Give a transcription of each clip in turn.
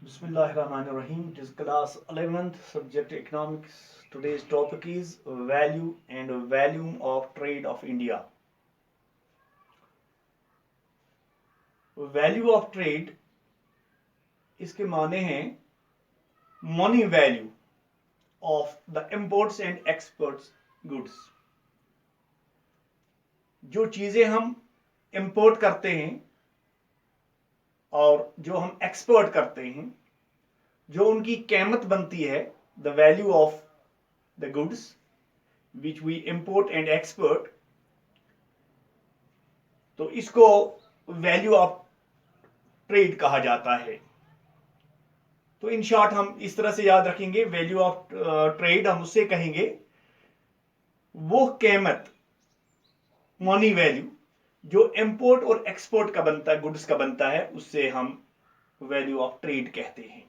Bismillahirrahmanirrahim. It is class 11th, subject economics. Today's topic is value and volume of trade of India. Value of trade इसके माने हैं money value of the imports and exports goods. जो चीजें हम import करते हैं और जो हम export करते हैं, जो उनकी कीमत बनती है, the value of the goods which we import and export, तो इसको वैल्यू ऑफ ट्रेड कहा जाता है. तो इन शॉर्ट हम इस तरह से याद रखेंगे, वैल्यू ऑफ ट्रेड हम उससे कहेंगे वो कीमत, मनी वैल्यू जो इंपोर्ट और एक्सपोर्ट का बनता है, गुड्स का बनता है, उससे हम वैल्यू ऑफ ट्रेड कहते हैं.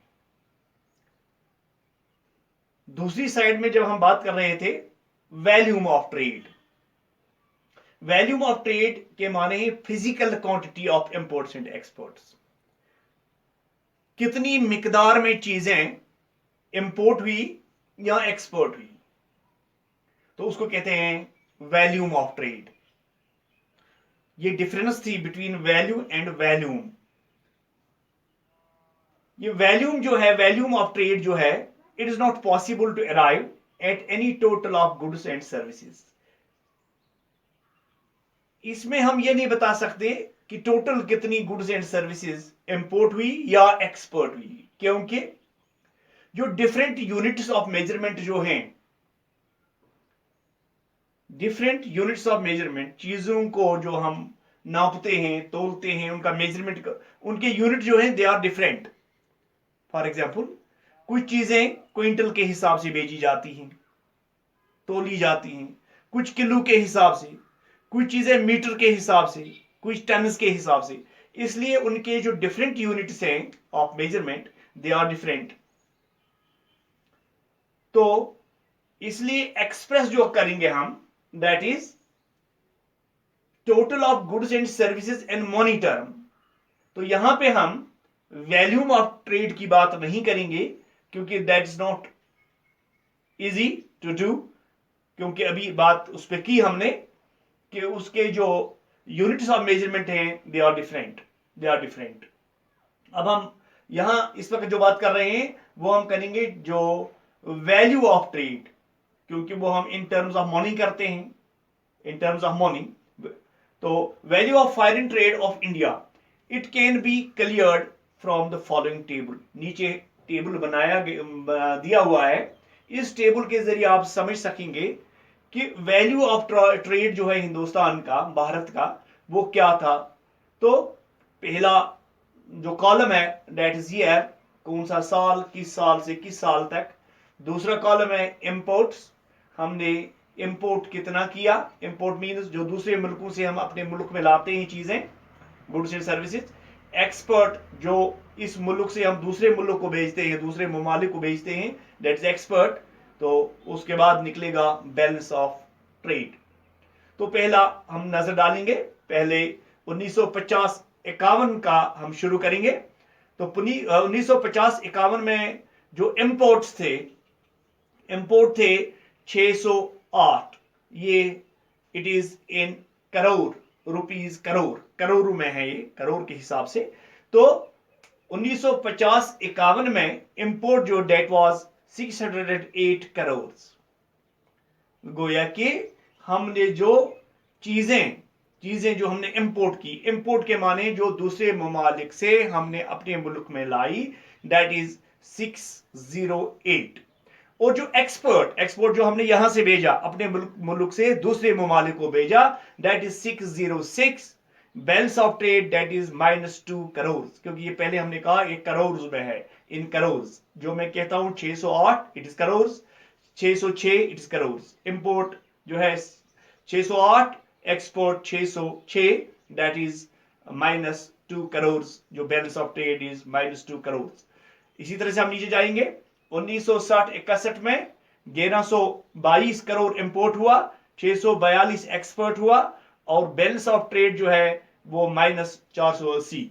दूसरी साइड में जब हम बात कर रहे थे volume of trade, volume of trade के माने हैं physical quantity of imports and exports. कितनी मिकदार में चीजें इंपोर्ट हुई या एक्सपोर्ट हुई, तो उसको कहते हैं वैल्यूम ऑफ ट्रेड. ये डिफरेंस थी बिटवीन वैल्यू एंड वैल्यूम. ये वैल्यूम जो है, वैल्यूम ऑफ ट्रेड जो है, it is not possible to arrive at any total of goods and services. इसमें हम ये नहीं बता सकते कि टोटल कितनी गुड्स एंड सर्विसेज इंपोर्ट हुई या एक्सपोर्ट हुई, क्योंकि जो डिफरेंट यूनिट्स ऑफ मेजरमेंट जो हैं, डिफरेंट यूनिट्स ऑफ मेजरमेंट, चीजों को जो हम नापते हैं, तोलते हैं, उनका मेजरमेंट, उनके यूनिट जो हैं, they are different. For example, कुछ चीजें क्विंटल के हिसाब से बेची जाती हैं, तोली जाती हैं, कुछ किलो के हिसाब से, कुछ चीजें मीटर के हिसाब से, कुछ टन्स के हिसाब से. इसलिए उनके जो डिफरेंट यूनिट्स हैं of measurement, they are different. तो इसलिए एक्सप्रेस जो करेंगे हम, that is total of goods and services in money term. तो यहां पे हम वैल्यूम ऑफ ट्रेड की बात नहीं करेंगे, क्योंकि that is not easy to do, क्योंकि अभी बात उस पर की हमने कि उसके जो यूनिट्स ऑफ मेजरमेंट हैं, they are different, they are different. अब हम यहां इस वक्त जो बात कर रहे हैं वो हम करेंगे जो वैल्यू ऑफ ट्रेड, क्योंकि वो हम इन टर्म्स ऑफ मनी करते हैं, इन टर्म्स ऑफ मनी. तो value of foreign trade off India, it can be cleared from the following table. नीचे टेबल दिया हुआ है. इस टेबल के जरिए आप समझ सकेंगे कि वैल्यू ऑफ ट्रेड जो है हिंदुस्तान का, भारत का, वो क्या था. तो पहला जो कॉलम है, दैट इज ईयर, कौन सा साल, किस साल से किस साल तक. दूसरा कॉलम है इंपोर्ट्स, हमने इंपोर्ट कितना किया. इंपोर्ट मीन्स जो दूसरे मुल्कों से हम अपने मुल्क में लाते हैं चीजें, गुड्स एंड सर्विसेज. एक्सपोर्ट, जो इस मुल्क से हम दूसरे मुल्क को भेजते हैं, दूसरे ममालिक को भेजते हैं, दैट इज एक्सपोर्ट. तो उसके बाद निकलेगा बैलेंस ऑफ ट्रेड. तो पहला हम नजर डालेंगे, पहले 1950-51 का हम शुरू करेंगे. तो 1950-51 में जो इंपोर्ट्स थे, इंपोर्ट थे 608. ये it is in crore rupees, crore में है, ये करोड़ के हिसाब से. तो 1950-51 में इंपोर्ट जो डेट वाज 608 करोड़. गोया कि हमने जो चीजें जो हमने इंपोर्ट की, इंपोर्ट के माने जो दूसरे ममालिक से हमने अपने मुल्क में लाई, दैट इज 608. और जो एक्सपोर्ट जो हमने यहां से भेजा, अपने मुल्क से दूसरे ममालिक को भेजा, that is 606. Balance of trade that is -2 crore, क्योंकि ये पहले हमने कहा ये करोड़ में है, इन करोड़. जो मैं कहता हूं 608 it is crore, 606 it is crore. Import जो है 608, एक्सपोर्ट 606, दैट इज -2 करोड़. जो balance of trade is -2 crore. इसी तरह से हम नीचे जाएंगे. 1960-61 में 1122 करोड़ इंपोर्ट हुआ, 642 एक्सपोर्ट हुआ, और बैलेंस ऑफ ट्रेड जो है वो -480.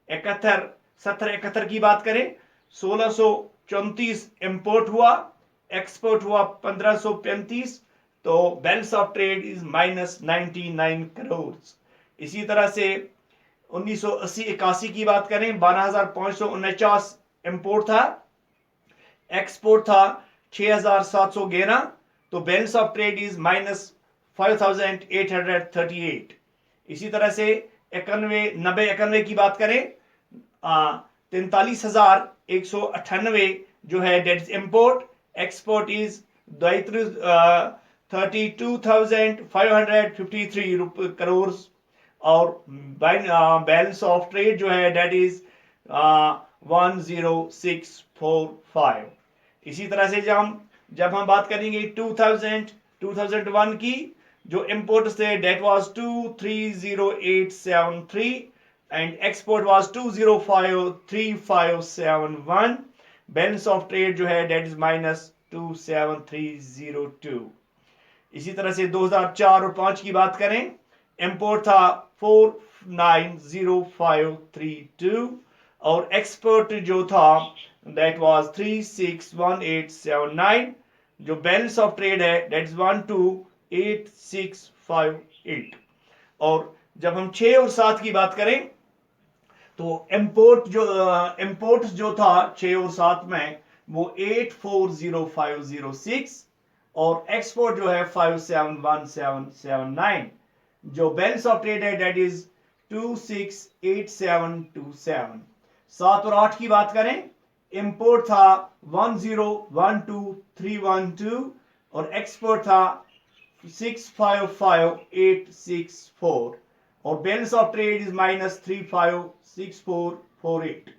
71-71 की बात करें 1634 इंपोर्ट हुआ, एक्सपोर्ट हुआ 1535, तो balance of trade is -99 crore. इसी तरह से 1980-81 की बात करें, 12,549 इंपोर्ट था, एक्सपोर्ट था 6,711, तो बैलेंस ऑफ ट्रेड इज -5,838। इसी तरह से 91 की बात करें, 43,198 जो है that is import, export is 32,553 crore, और बैलेंस ऑफ ट्रेड जो है डेट इज 10645। इसी तरह से जब हम बात करेंगे 2001 की, जो इंपोर्ट थे that was 230,873 and export was 205,3571, balance of trade जो है डेट इज -27302। इसी तरह से 2004 और 5 की बात करें, इंपोर्ट था 490532 और एक्सपोर्ट जो था दैट वाज 361879, जो बैलेंस ऑफ ट्रेड है दैट इज 128658। और जब हम 6 और 7 की बात करें, तो इंपोर्ट जो था 6 और 7 में वो 840506 और एक्सपोर्ट जो है 571779, जो बैलेंस ऑफ ट्रेड है दैट इज 268727। 7 और 8 की बात करें, इंपोर्ट था 1012312 और एक्सपोर्ट था 655864 और बैलेंस ऑफ ट्रेड इज -356448।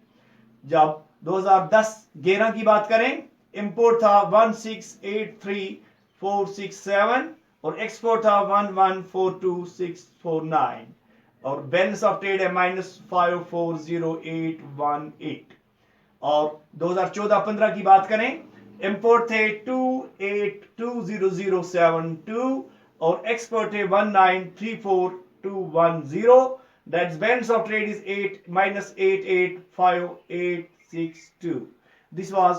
जब 2010-11 की बात करें, इंपोर्ट था 1683467 और एक्सपोर्ट था 1142649 और बैलेंस ऑफ ट्रेड है -540818। और 2014-15 की बात करें, इंपोर्ट थे 282007 और एक्सपोर्ट थे 1934210, that's balance of trade is -885862। This was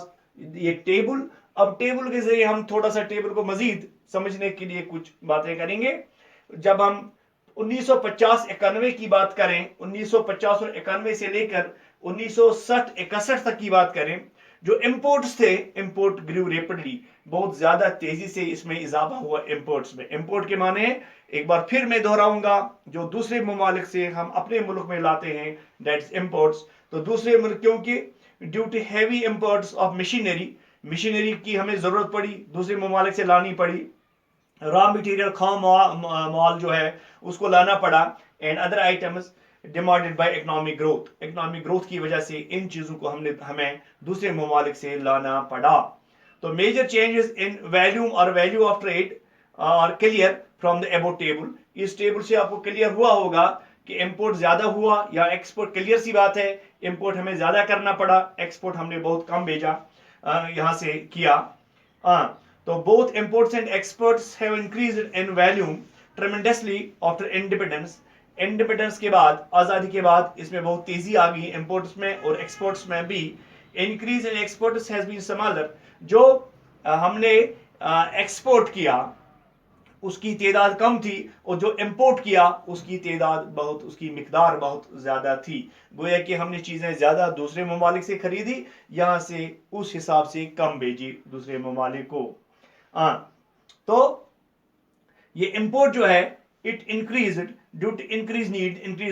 ये टेबल। अब टेबल के जरिए हम थोड़ा सा टेबल को मजीद समझने के लिए कुछ बातें करेंगे। जब हम 1950-91 की बात करें, 1950 और 91 से लेकर 1960-61 तक की बात करें, जो इंपोर्ट्स थे, इंपोर्ट ग्रू रेपिडली, बहुत ज्यादा तेजी से इसमें इजाफा हुआ इंपोर्ट्स में। इंपोर्ट के माने एक बार फिर मैं दोहराऊंगा, जो दूसरे ममालिक से हम अपने मुल्क में लाते हैं दैट्स इंपोर्ट्स। तो दूसरे मुल्क, क्योंकि due to heavy imports of machinery की हमें जरूरत पड़ी, दूसरे ममालिक से लानी पड़ी, रॉ मटेरियल खाम माल जो है उसको लाना पड़ा, and other items demanded by economic growth की वजह से इन चीजों को हमें दूसरे ममालिक से लाना पड़ा। तो major changes in value of trade और clear from the above table. इस टेबल से आपको क्लियर हुआ होगा कि इंपोर्ट ज्यादा हुआ या एक्सपोर्ट। क्लियर सी बात है, इंपोर्ट हमें ज्यादा करना पड़ा, एक्सपोर्ट हमने बहुत कम भेजा, यहां से किया। तो both imports and exports have increased in volume tremendously after independence। Independence के बाद, आजादी के बाद इसमें बहुत तेजी आ गई इंपोर्ट्स में और एक्सपोर्ट्स में भी। Increase in exports has been smaller. जो हमने एक्सपोर्ट किया उसकी तादाद कम थी और जो इंपोर्ट किया उसकी उसकी मिकदार बहुत ज्यादा थी। गोया कि हमने चीजें ज्यादा दूसरे ममालिक से खरीदी, यहां से उस हिसाब से कम भेजी दूसरे ममालिक को। तो ये इंपोर्ट जो है it increased due to increase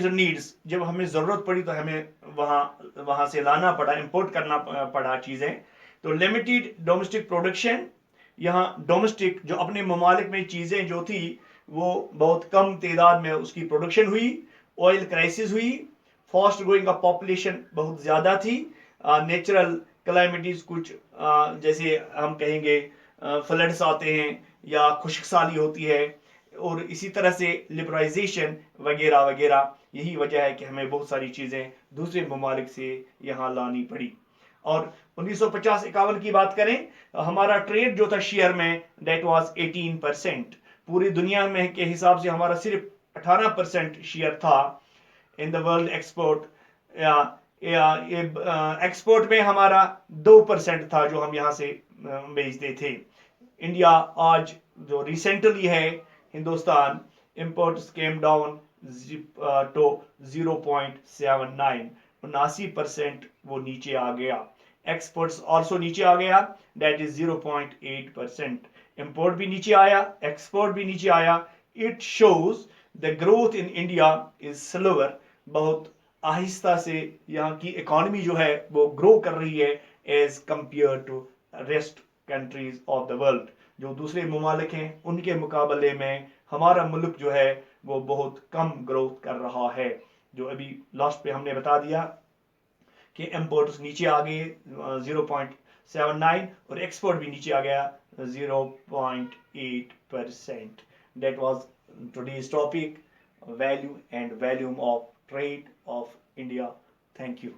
needs. जब हमें जरूरत पड़ी तो हमें वहां से लाना पड़ा, इंपोर्ट करना पड़ा चीजें। तो लिमिटेड डोमेस्टिक प्रोडक्शन, यहाँ डोमेस्टिक जो अपने ममालिक में चीजें जो थी वो बहुत कम तादाद में उसकी प्रोडक्शन हुई। ऑयल क्राइसिस हुई, फास्ट ग्रोइंग का पॉपुलेशन बहुत ज्यादा थी, नेचुरल कैलामिटीज कुछ जैसे हम कहेंगे फ्लड्स आते हैं या खुशकसाली होती है, और इसी तरह से लिबरलाइजेशन वगैरह वगैरह। यही वजह है कि हमें बहुत सारी चीजें दूसरे ममालिक से यहाँ लानी पड़ी। और 1950-51 की बात करें, हमारा ट्रेड जो था शेयर में दैट वाज 18%। पूरी दुनिया में के हिसाब से हमारा सिर्फ 18% शेयर था in the world export. Export में हमारा 2% था जो हम यहाँ से बेचते थे। इंडिया आज जो रिसेंटली है Hindustan, imports came down to 0.79, 79% वो नीचे आ गया। एक्सपोर्ट्स ऑल्सो नीचे आ गया, दैट इज 0.8%। इंपोर्ट भी नीचे आया, एक्सपोर्ट भी नीचे आया। It shows the growth in India is slower, बहुत आहिस्ता से यहाँ की इकोनॉमी जो है वो ग्रो कर रही है as compared to rest countries of the world. जो दूसरे ममालिक हैं उनके मुकाबले में हमारा मुल्क जो है वो बहुत कम ग्रोथ कर रहा है। जो अभी लास्ट पे हमने बता दिया कि इंपोर्ट्स नीचे आ गए 0.79 और एक्सपोर्ट भी नीचे आ गया 0.8%। That was today's topic, value and volume of trade of India. Thank you.